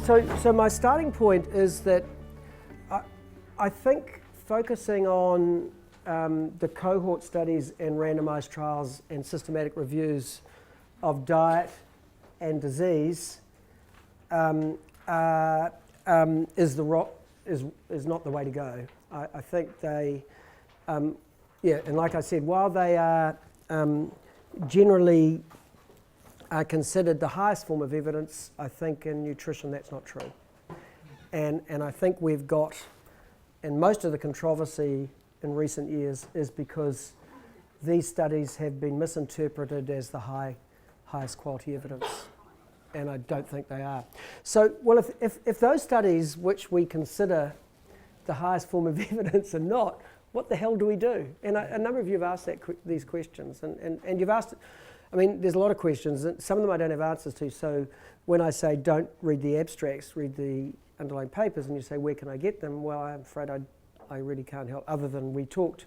So my starting point is that I think focusing on the cohort studies and randomized trials and systematic reviews of diet and disease is not the way to go. I think they, and like I said, while they are generally considered the highest form of evidence, I think in nutrition that's not true. And I think we've got, and most of the controversy in recent years is because these studies have been misinterpreted as the highest quality evidence, and I don't think they are. So, well, if those studies which we consider the highest form of evidence are not, what the hell do we do? And a number of you have asked these questions, and you've asked, I mean, there's a lot of questions, and some of them I don't have answers to, so when I say don't read the abstracts, read the underlying papers, and you say, where can I get them? Well, I'm afraid I really can't help, other than we talked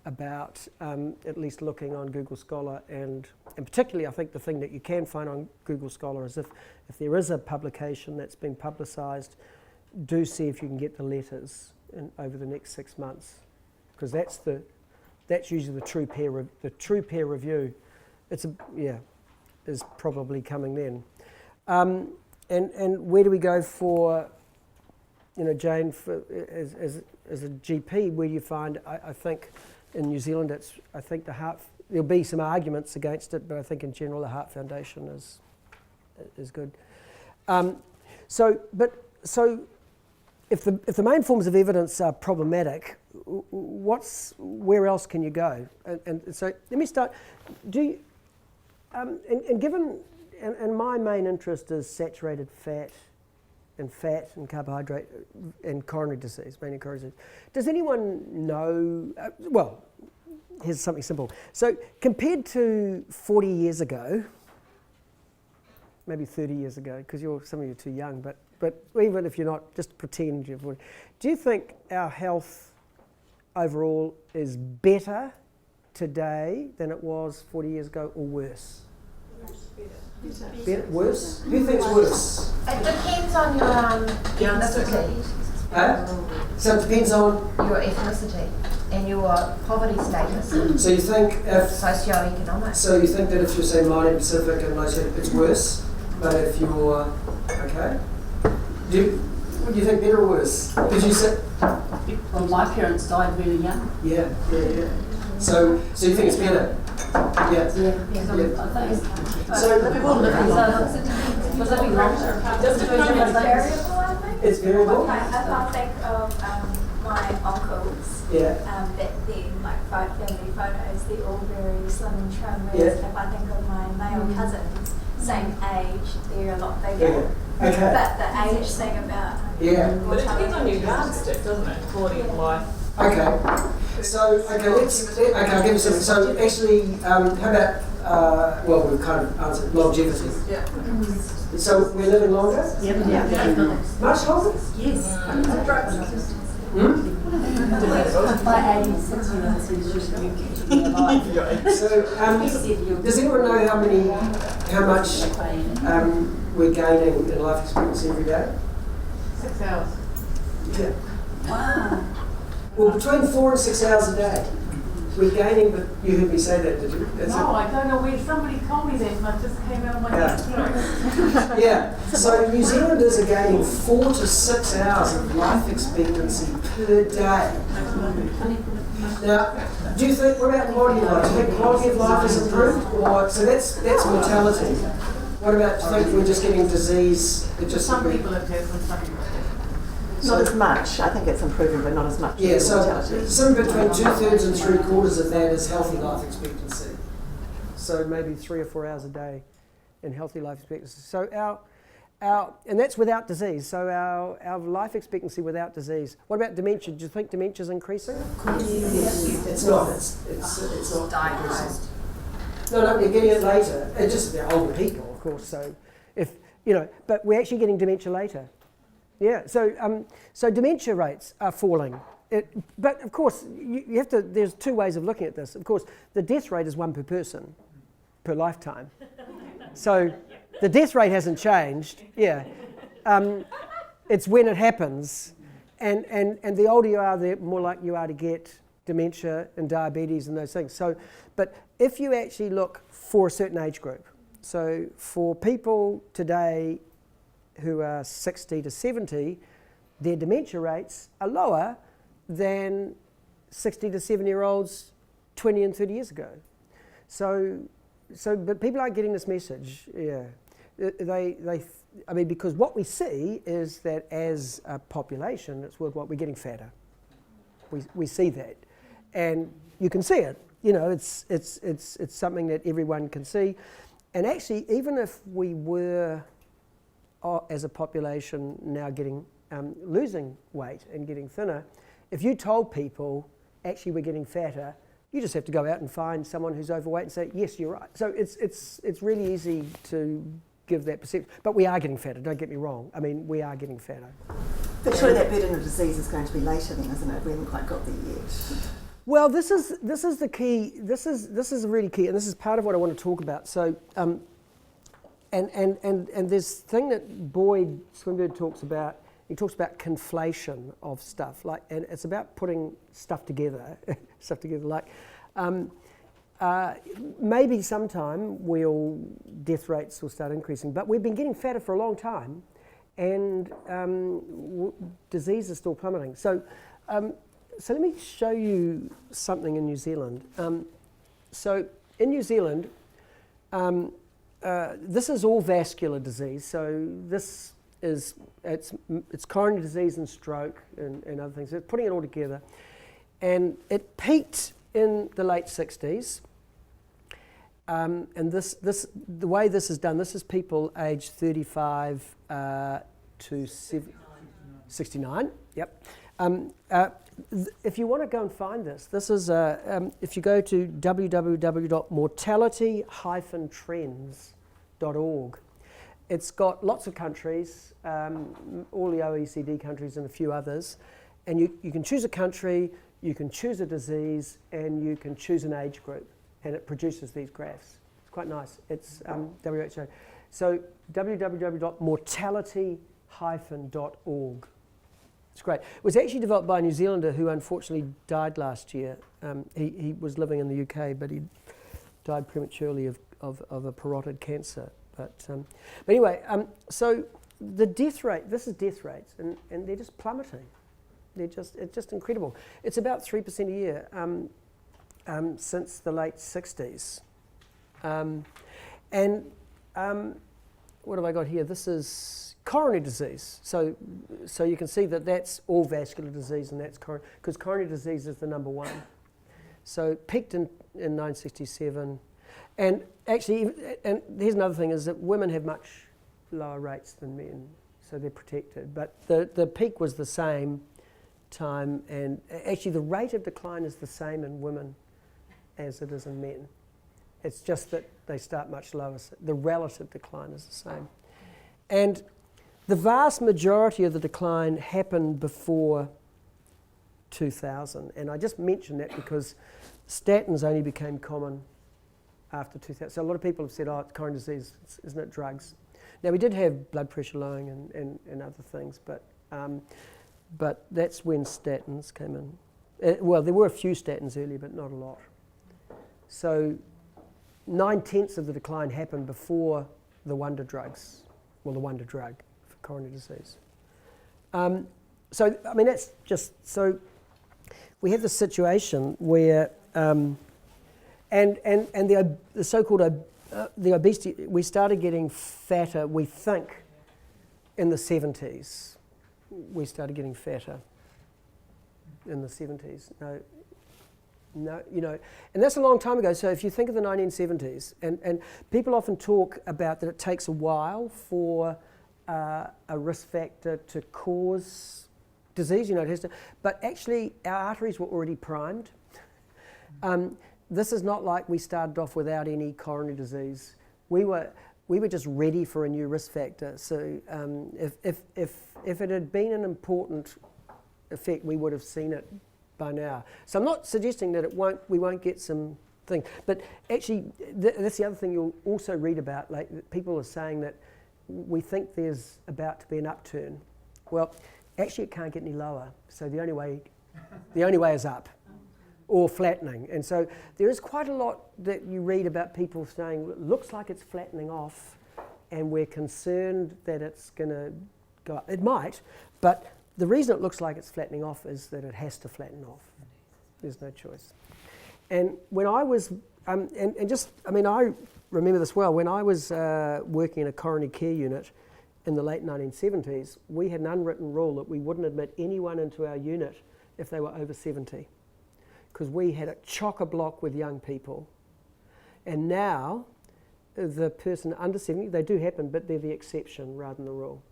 about at least looking on Google Scholar, and particularly I think the thing that you can find on Google Scholar is if there is a publication that's been publicised, do see if you can get the letters over the next 6 months, because that's usually the true peer review. Is probably coming then. And where do we go for, Jane, as a GP, where do you find, I think in New Zealand, there'll be some arguments against it, but I think in general the Heart Foundation is good. So if the main forms of evidence are problematic, where else can you go? And so let me start. And my main interest is saturated fat and carbohydrate and coronary disease, mainly coronary disease. Does anyone know, well, here's something simple. So compared to 40 years ago, maybe 30 years ago, because some of you are too young, but even if you're not, just pretend you're 40. Do you think our health overall is better today than it was 40 years ago, or worse? Better. Worse? Who thinks worse? It depends on your ethnicity. So it depends on your ethnicity and your poverty status. So you think if socioeconomic. So you think that if you're say Māori, Pacific and low, it's worse, but if you're okay, would you think better or worse? Did you say? Well, my parents died really young. Yeah. So you think it's better? Yeah. So we will live longer. It's variable. If I think of my uncles, back then, like family photos, they're all very slim and trim. Whereas if I think of my male cousins, same age, they're a lot bigger. Okay. But the age thing about but it depends on your yardstick, doesn't it? Quality of life. Okay. So I'll give you something. So actually, how about well, we've kind of answered longevity. Yeah. So we're living longer? Yeah. Much longer? Yes. by 86 So does anyone know how much we're gaining in life expectancy every day? 6 hours. Yeah. Wow. Well, between 4 and 6 hours a day. We're gaining, but you heard me say that, did you? I don't know where somebody told me that and I just came out of my head. Yeah, so New Zealanders are gaining 4 to 6 hours of life expectancy per day. Now, do you think, what about quality of life? Do you think quality of life has improved? So that's mortality. What about, do you think we're just getting disease? Some people have had some people have. Not as much. I think it's improving, but not as much. Yeah, so somewhere between 2/3 and 3/4 of that is healthy life expectancy. So maybe 3 or 4 hours a day in healthy life expectancy. So our and that's without disease. So our life expectancy without disease. What about dementia? Do you think dementia is increasing? Yes. It's not. It's not Diagnosed. No, you're getting it later. It's just the older people, of course. So but we're actually getting dementia later. Yeah, so dementia rates are falling. But of course, you have to, there's two ways of looking at this. Of course, the death rate is 1 per person per lifetime. So the death rate hasn't changed, it's when it happens. And the older you are, the more likely you are to get dementia and diabetes and those things. So, but if you actually look for a certain age group, so for people today who are 60 to 70, their dementia rates are lower than 60 to 70-year-olds 20 and 30 years ago. But people aren't getting this message. Yeah, I mean, because what we see is that as a population, it's worldwide, we're getting fatter. We see that, and you can see it. You know, it's something that everyone can see, and actually, even if we were, as a population, now getting losing weight and getting thinner, if you told people actually we're getting fatter, you just have to go out and find someone who's overweight and say, yes, you're right. So it's really easy to give that perception. But we are getting fatter, don't get me wrong. I mean, we are getting fatter. But surely that burden of disease is going to be later then, isn't it? We haven't quite got there yet. Well, this is the key. This is really key, and this is part of what I want to talk about. So, and this thing that Boyd Swinburne talks about. He talks about conflation of stuff, and it's about putting stuff together. Like, maybe sometime death rates will start increasing, but we've been getting fatter for a long time, and disease is still plummeting. So let me show you something in New Zealand. So in New Zealand, this is all vascular disease. So this it's coronary disease and stroke and other things. So it's putting it all together, and it peaked in the late 60s. And the way this is done, this is people aged 35 to 69. Yep. If you want to go and find this is if you go to www.mortality-trends.org. It's got lots of countries, all the OECD countries and a few others, and you can choose a country, you can choose a disease, and you can choose an age group, and it produces these graphs. It's quite nice. It's WHO. So www.mortality-.org. It's great. It was actually developed by a New Zealander who unfortunately died last year. He was living in the UK, but he died prematurely of a parotid cancer. But anyway, so the death rate, this is death rates, and they're just plummeting. It's just incredible. It's about 3% a year since the late 60s. What have I got here? This is coronary disease. So you can see that that's all vascular disease, and that's because coronary disease is the number one. So peaked in 1967. And actually, and here's another thing, is that women have much lower rates than men, so they're protected. But the peak was the same time, and actually the rate of decline is the same in women as it is in men. It's just that they start much lower. So the relative decline is the same. And the vast majority of the decline happened before 2000. And I just mention that because statins only became common after 2000. So a lot of people have said, oh, it's coronary disease, isn't it drugs? Now, we did have blood pressure lowering and other things, but that's when statins came in. Well, there were a few statins earlier, but not a lot. So 9/10 of the decline happened before the wonder drugs, well, the wonder drug for coronary disease. So, I mean, that's just, so we have this situation where, and the so-called the obesity, we started getting fatter, we think, in the 70s. We started getting fatter in the 70s. No, you know, and that's a long time ago. So if you think of the 1970s, and people often talk about that it takes a while for a risk factor to cause disease, you know, it has to, but actually our arteries were already primed. This is not like we started off without any coronary disease. We were just ready for a new risk factor. So if it had been an important effect, we would have seen it by now. So I'm not suggesting that we won't get some things, but actually that's the other thing you'll also read about. Like, people are saying that we think there's about to be an upturn. Well, actually it can't get any lower, so the only way is up, or flattening. And so there is quite a lot that you read about people saying, looks like it's flattening off, and we're concerned that it's going to go up. It might, but the reason it looks like it's flattening off is that it has to flatten off. There's no choice. And when I was, I remember this well, when I was working in a coronary care unit in the late 1970s, we had an unwritten rule that we wouldn't admit anyone into our unit if they were over 70, because we had a chock-a-block with young people. And now, the person under 70, they do happen, but they're the exception rather than the rule.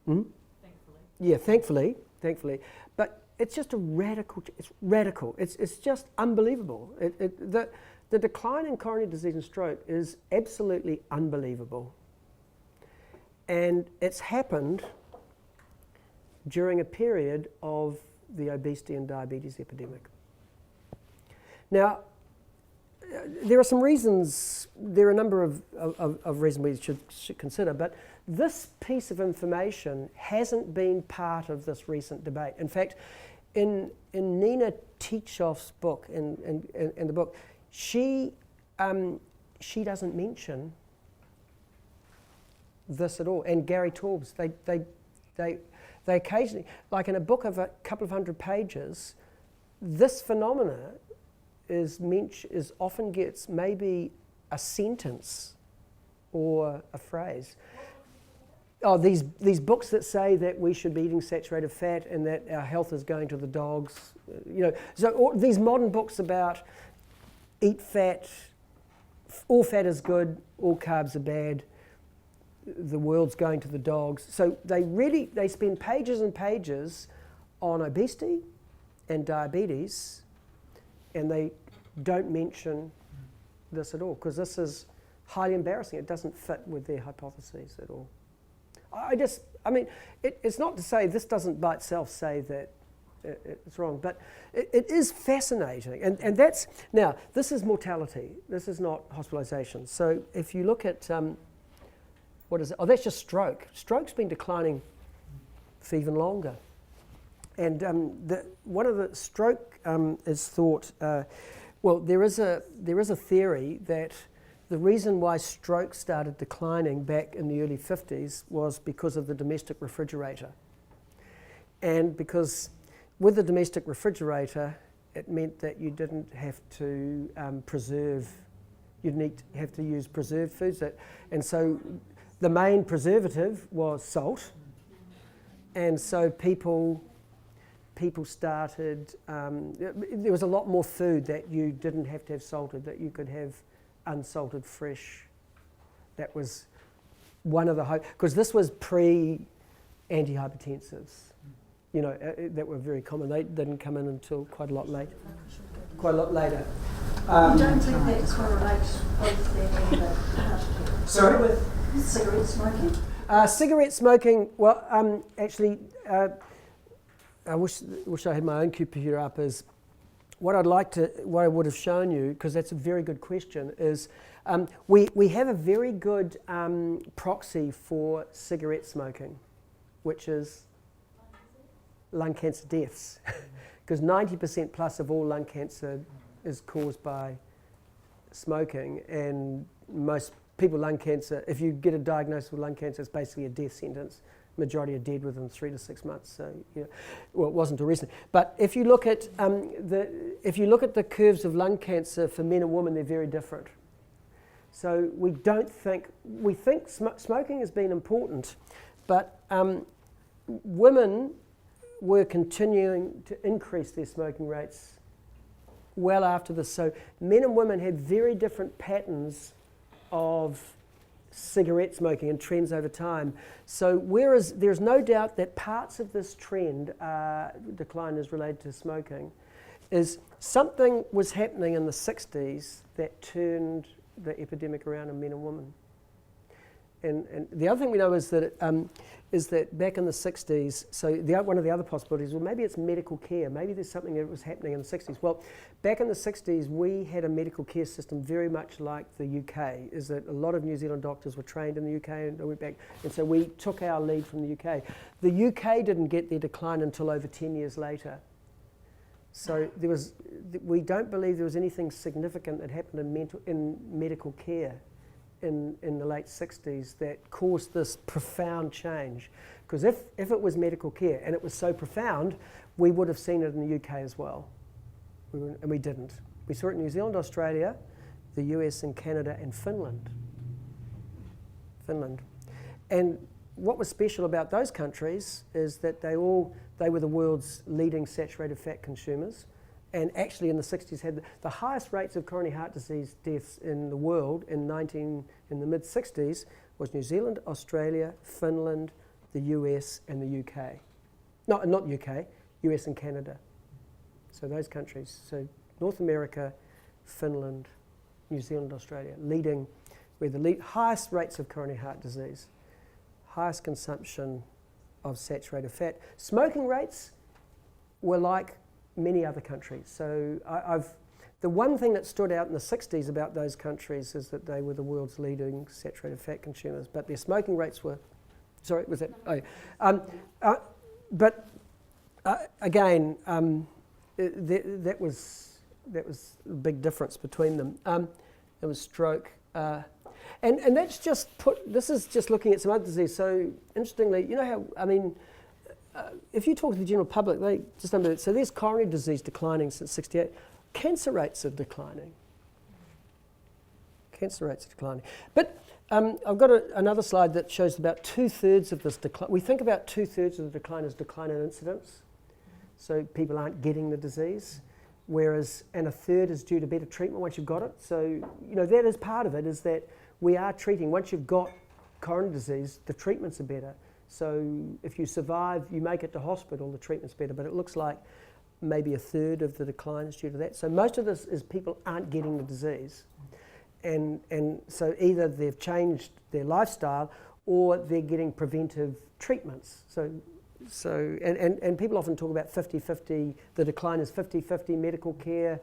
Thankfully. Yeah, thankfully. But it's just it's radical. It's just unbelievable. The decline in coronary disease and stroke is absolutely unbelievable. And it's happened during a period of the obesity and diabetes epidemic. Now, there are some reasons, there are a number of reasons we should consider, but this piece of information hasn't been part of this recent debate. In fact, in Nina Teachoff's book, in the book, she doesn't mention this at all. And Gary Torbs, they occasionally, like in a book of a couple of hundred pages, this phenomena is often gets maybe a sentence or a phrase. Oh, these books that say that we should be eating saturated fat and that our health is going to the dogs, So all these modern books about eat fat, all fat is good, all carbs are bad, the world's going to the dogs. So they spend pages and pages on obesity and diabetes, and they don't mention this at all, because this is highly embarrassing. It doesn't fit with their hypotheses at all. It's not to say this doesn't by itself say that it's wrong, but it is fascinating. And that's, now, this is mortality. This is not hospitalisation. So if you look at, what is it? Oh, that's just stroke. Stroke's been declining for even longer. And one of the stroke is thought, there is a theory that the reason why stroke started declining back in the early 50s was because of the domestic refrigerator. And because with the domestic refrigerator, it meant that you didn't have to have to use preserved foods. And so the main preservative was salt. And so people started, there was a lot more food that you didn't have to have salted, that you could have unsalted fresh. That was one of the because this was pre-antihypertensives, that were very common. They didn't come in until quite a lot later. You don't think that correlates with the Sorry? with cigarette smoking? Cigarette smoking, well, actually, I wish I had my own computer up. Is what I would have shown you, because that's a very good question, is we have a very good proxy for cigarette smoking, which is lung cancer deaths, because 90% plus of all lung cancer is caused by smoking, and most people lung cancer, if you get a diagnosis with lung cancer, it's basically a death sentence. Majority are dead within 3 to 6 months. So, it wasn't too recent. But if you look at the curves of lung cancer for men and women, they're very different. So we think smoking has been important, but women were continuing to increase their smoking rates well after this. So men and women had very different patterns of cigarette smoking and trends over time. So whereas there's no doubt that parts of this trend decline is related to smoking, is something was happening in the 60s that turned the epidemic around in men and women. And the other thing we know is that back in the 60s, so one of the other possibilities, well, maybe it's medical care. Maybe there's something that was happening in the 60s. Well, back in the 60s, we had a medical care system very much like the UK, is that a lot of New Zealand doctors were trained in the UK and went back. And so we took our lead from the UK. The UK didn't get their decline until over 10 years later. So we don't believe there was anything significant that happened in medical care in the late 60s that caused this profound change. Because if it was medical care and it was so profound, we would have seen it in the UK as well. And we didn't. We saw it in New Zealand, Australia, the US and Canada and Finland. And what was special about those countries is that they were the world's leading saturated fat consumers, and actually in the 60s had the highest rates of coronary heart disease deaths in the world in the mid-60s was New Zealand, Australia, Finland, the US and the UK. No, not UK, US and Canada. So those countries, so North America, Finland, New Zealand, Australia, leading with the highest rates of coronary heart disease, highest consumption of saturated fat. Smoking rates were like many other countries. So the one thing that stood out in the 60s about those countries is that they were the world's leading saturated fat consumers, but their smoking rates were, sorry, was that? Oh, but again, that was a big difference between them. It was stroke. And that's this is just looking at some other disease. So interestingly, you know how, if you talk to the general public, they just don't believe it. So there's coronary disease declining since 68. Cancer rates are declining. But I've got another slide that shows about 2/3 of this decline. We think about 2/3 of the decline as decline in incidence. So people aren't getting the disease. And a third is due to better treatment once you've got it. So, that is part of it, is that we are treating, once you've got coronary disease, the treatments are better. So if you survive, you make it to hospital, the treatment's better. But it looks like maybe a third of the decline is due to that. So most of this is people aren't getting the disease. And so either they've changed their lifestyle or they're getting preventive treatments. And people often talk about 50-50, the decline is 50-50 medical care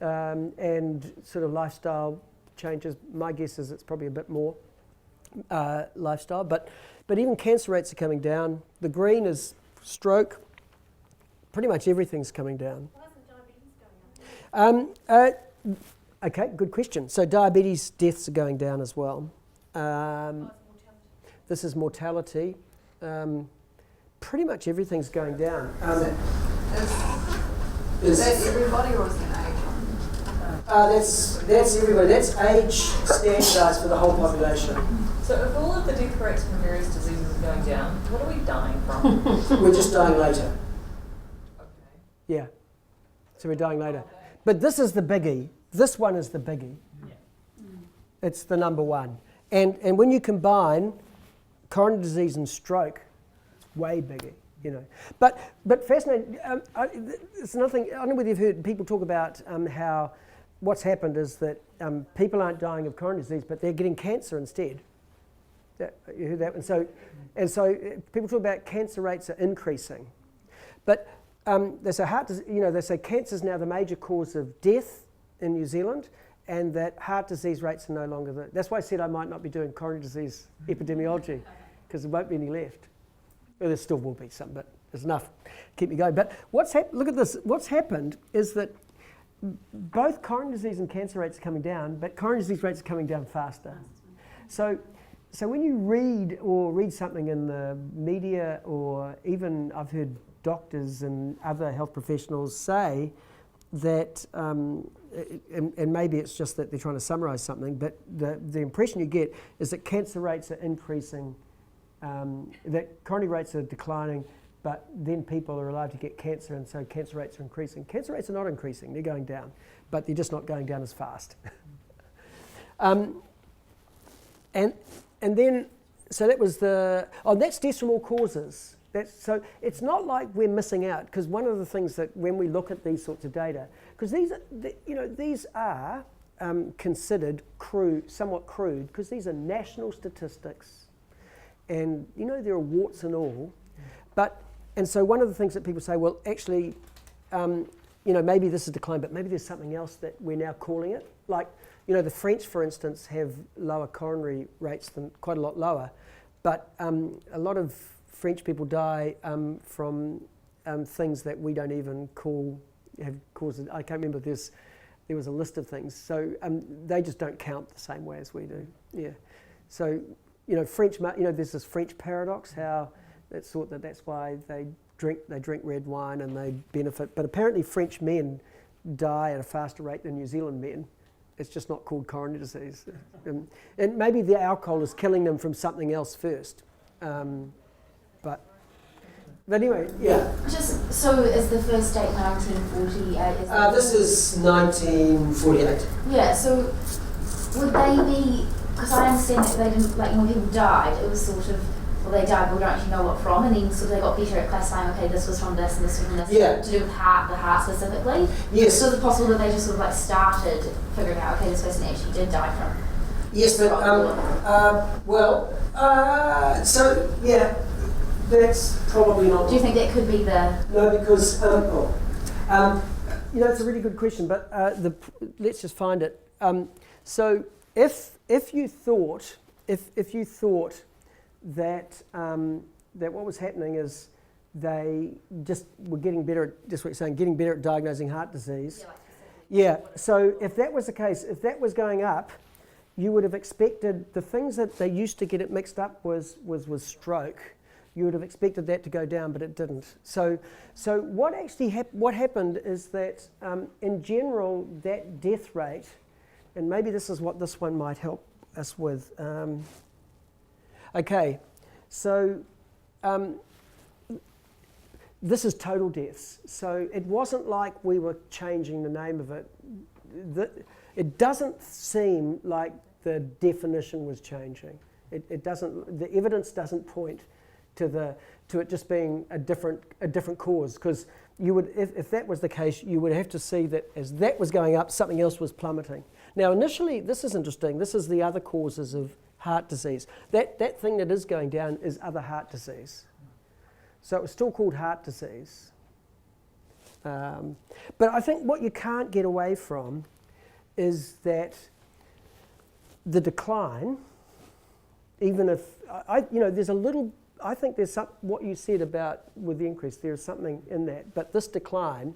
and sort of lifestyle changes. My guess is it's probably a bit more lifestyle, but even cancer rates are coming down. The green is stroke. Pretty much everything's coming down. Why isn't diabetes going up? Okay, good question. So diabetes deaths are going down as well. This is mortality. Pretty much everything's going down. Is that everybody or is it an age one? That's everybody. That's age standardised for the whole population. So if all of the death rates from various diseases are going down, what are we dying from? We're just dying later. Okay. Yeah. So we're dying later. But this is the biggie. This one is the biggie. Yeah. It's the number one. And when you combine coronary disease and stroke, it's way bigger, But fascinating. It's another thing. I don't know whether you've heard people talk about how what's happened is that people aren't dying of coronary disease, but they're getting cancer instead. You heard that? And so people talk about cancer rates are increasing, but they say cancer is now the major cause of death in New Zealand, and that heart disease rates are no longer that's why I said I might not be doing coronary disease epidemiology, because there won't be any left. Well, there still will be some, but there's enough to keep me going. But look at this. What's happened is that both coronary disease and cancer rates are coming down, but coronary disease rates are coming down faster. So when you read something in the media, or even I've heard doctors and other health professionals say that, and maybe it's just that they're trying to summarise something, but the impression you get is that cancer rates are increasing, that coronary rates are declining, but then people are allowed to get cancer, and so cancer rates are increasing. Cancer rates are not increasing, they're going down, but they're just not going down as fast. And then, so that was that's deaths from all causes. So it's not like we're missing out, because one of the things that when we look at these sorts of data, because these are considered somewhat crude, because these are national statistics, and there are warts and all. And so one of the things that people say, well, actually, maybe this is decline, but maybe there's something else that we're now calling it. Like, the French, for instance, have lower coronary rates quite a lot lower, but a lot of French people die from things that we don't even have causes. I can't remember. There was a list of things. So they just don't count the same way as we do. Yeah. So French. There's this French paradox. How it's thought that's why they drink red wine and they benefit. But apparently French men die at a faster rate than New Zealand men. It's just not called coronary disease. And maybe the alcohol is killing them from something else first. But anyway, yeah. Just so is the first date 1948? This is 1948. Yeah. So would they be? Because I understand that they didn't, when people died, it was sort of, well, they died, but we don't actually know what from, and then sort of they got better at classifying, okay, this was from this and this was from this, Yeah. to do with the heart specifically. Yes. So is it possible that they just sort of started figuring out, okay, this person actually did die from? Yes, but so yeah, that's probably not. Do you think that could be the? No, because it's a really good question, but let's just find it. So if you thought that that what was happening is they just were getting better at, just what you're saying, getting better at diagnosing heart disease. Yeah. So if that was the case, if that was going up, you would have expected the things that they used to get it mixed up was stroke. You would have expected that to go down, but it didn't. So what actually what happened is that in general that death rate, and maybe this is what this one might help us with. Okay, so this is total deaths. So it wasn't like we were changing the name of it. It doesn't seem like the definition was changing. It doesn't. The evidence doesn't point to it just being a different cause, because you would, if that was the case, you would have to see that as that was going up, something else was plummeting. Now, initially, this is interesting. This is the other causes of heart disease. That thing that is going down is other heart disease. So it was still called heart disease. But I think what you can't get away from is that the decline, even if there's a little. I think there's what you said about with the increase. There's something in that, but this decline,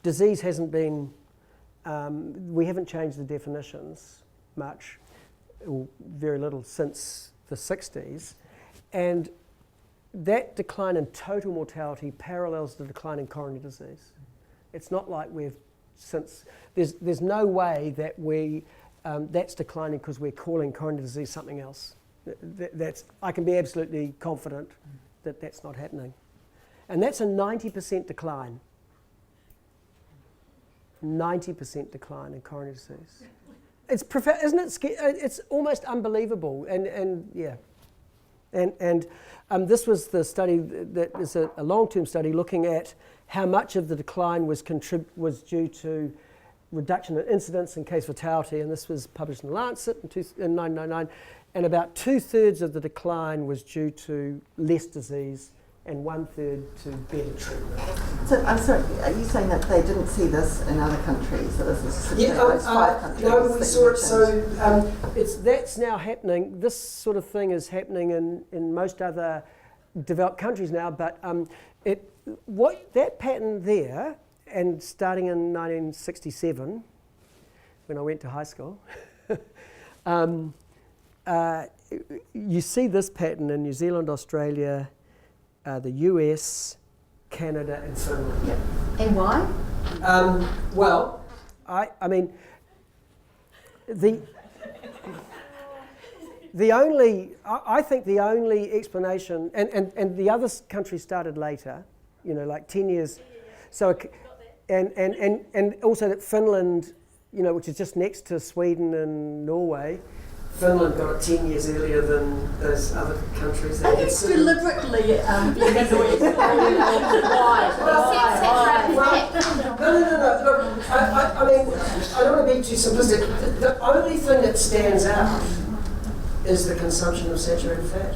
disease hasn't been. We haven't changed the definitions much, or very little, since the 60s, and that decline in total mortality parallels the decline in coronary disease. It's not like there's no way that that's declining because we're calling coronary disease something else. I can be absolutely confident that that's not happening. And that's a 90% decline. 90% decline in coronary disease. It's isn't it? It's almost unbelievable. And this was the study that is a long-term study looking at how much of the decline was due to reduction in incidence and case fatality, and this was published in The Lancet in 1999. And about 2/3 of the decline was due to less disease and 1/3 to better treatment. So I'm sorry, are you saying that they didn't see this in other countries? So this is those 5 countries? No, we saw it. So that's now happening. This sort of thing is happening in most other developed countries now. But that pattern there, and starting in 1967, when I went to high school. You see this pattern in New Zealand, Australia, the US, Canada, and Finland. Yep. And why? Well, I mean, I think the only explanation, and the other countries started later, like 10 years. So, and also that Finland, which is just next to Sweden and Norway. Finland got it 10 years earlier than those other countries. Are you deliberately being annoying? Why? No. Look, I mean, I don't want to to be too simplistic. The only thing that stands out is the consumption of saturated fat.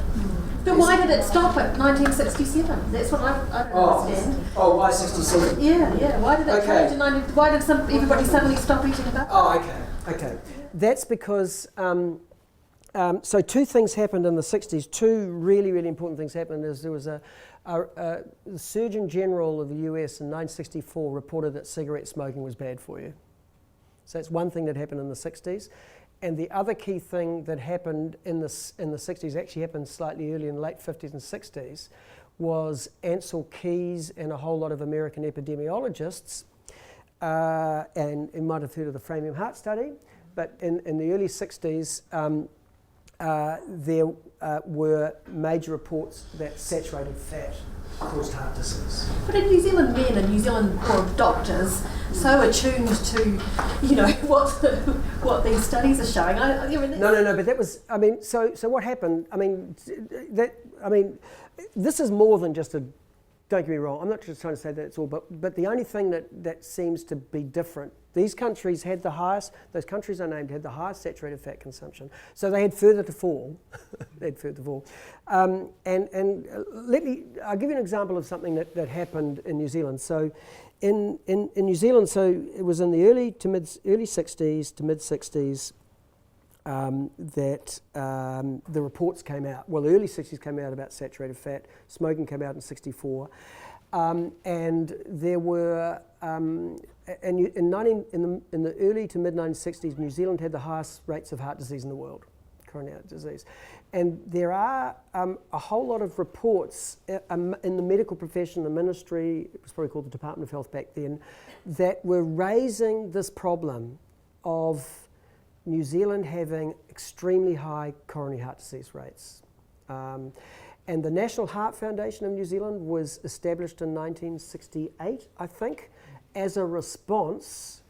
But why did it stop at 1967? That's what I don't understand. Oh, why 67? Yeah. Why did it change in 19? Why did everybody suddenly stop eating tobacco? Oh, okay. That's because, so two things happened in the 60s. Two really, really important things happened. There was the Surgeon General of the US in 1964 reported that cigarette smoking was bad for you. So that's one thing that happened in the 60s. And the other key thing that happened in the 60s, actually happened slightly earlier in the late 50s and 60s, was Ansel Keys and a whole lot of American epidemiologists, and you might have heard of the Framingham Heart Study, but in the early 60s, there were major reports that saturated fat caused heart disease. But in New Zealand, men and New Zealand doctors so attuned to, what these studies are showing. No. But that was. So what happened? This is more than just a. Don't get me wrong. I'm not just trying to say that it's all, but the only thing that seems to be different. These countries had the highest. Those countries I named had the highest saturated fat consumption. So they had further to fall. And I'll give you an example of something that happened in New Zealand. So, in New Zealand, so it was in the early 60s to mid 60s that the reports came out. Well, the early 60s came out about saturated fat. Smoking came out in 64. And there were, in the early to mid 1960s, New Zealand had the highest rates of heart disease in the world, coronary heart disease. And there are a whole lot of reports in the medical profession, the ministry, it was probably called the Department of Health back then, that were raising this problem of New Zealand having extremely high coronary heart disease rates. And the National Heart Foundation of New Zealand was established in 1968, I think, as a response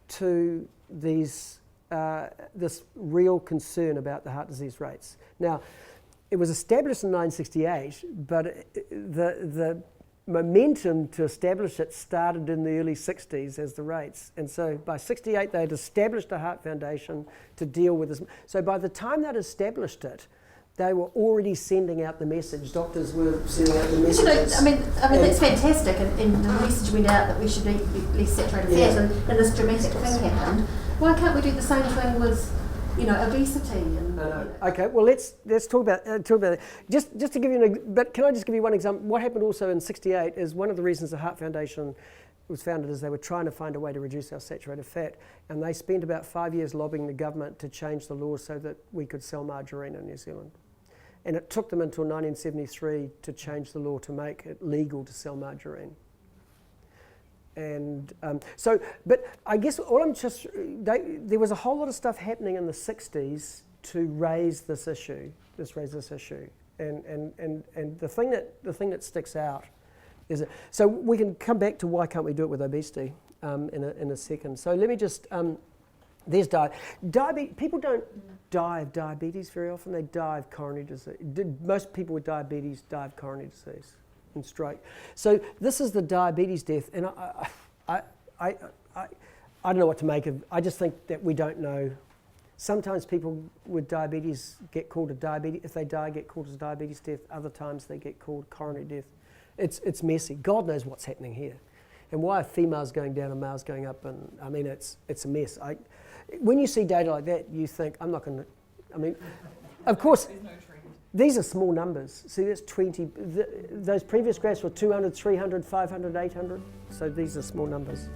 to this real concern about the heart disease rates. Now, it was established in 1968, but the momentum to establish it started in the early 60s as the rates. And so by 68, they had established a heart foundation to deal with this. So by the time they'd established it, they were already sending out the message. Doctors were sending out the messages. That's fantastic, and the message went out that we should eat less saturated fat, and this dramatic thing happened. Why can't we do the same thing with, obesity? And, Okay, well let's talk about it. Just to give you but can I just give you one example? What happened also in '68 is one of the reasons the Heart Foundation was founded is they were trying to find a way to reduce our saturated fat, and they spent about 5 years lobbying the government to change the law so that we could sell margarine in New Zealand. And it took them until 1973 to change the law to make it legal to sell margarine. And but I guess there was a whole lot of stuff happening in the 60s to raise this issue, and the thing that sticks out is it. So we can come back to why can't we do it with obesity in a second. So let me just. There's diabetes. People don't die of diabetes very often. They die of coronary disease. Most people with diabetes die of coronary disease and stroke. So this is the diabetes death, and I don't know what to make of. I just think that we don't know. Sometimes people with diabetes get called a diabetes. If they die, get called as diabetes death. Other times they get called coronary death. It's messy. God knows what's happening here, and why are females going down and males going up. And it's a mess. When you see data like that, you think, I'm not going to, of course, these are small numbers. See, that's 20, those previous graphs were 200, 300, 500, 800, so these are small numbers.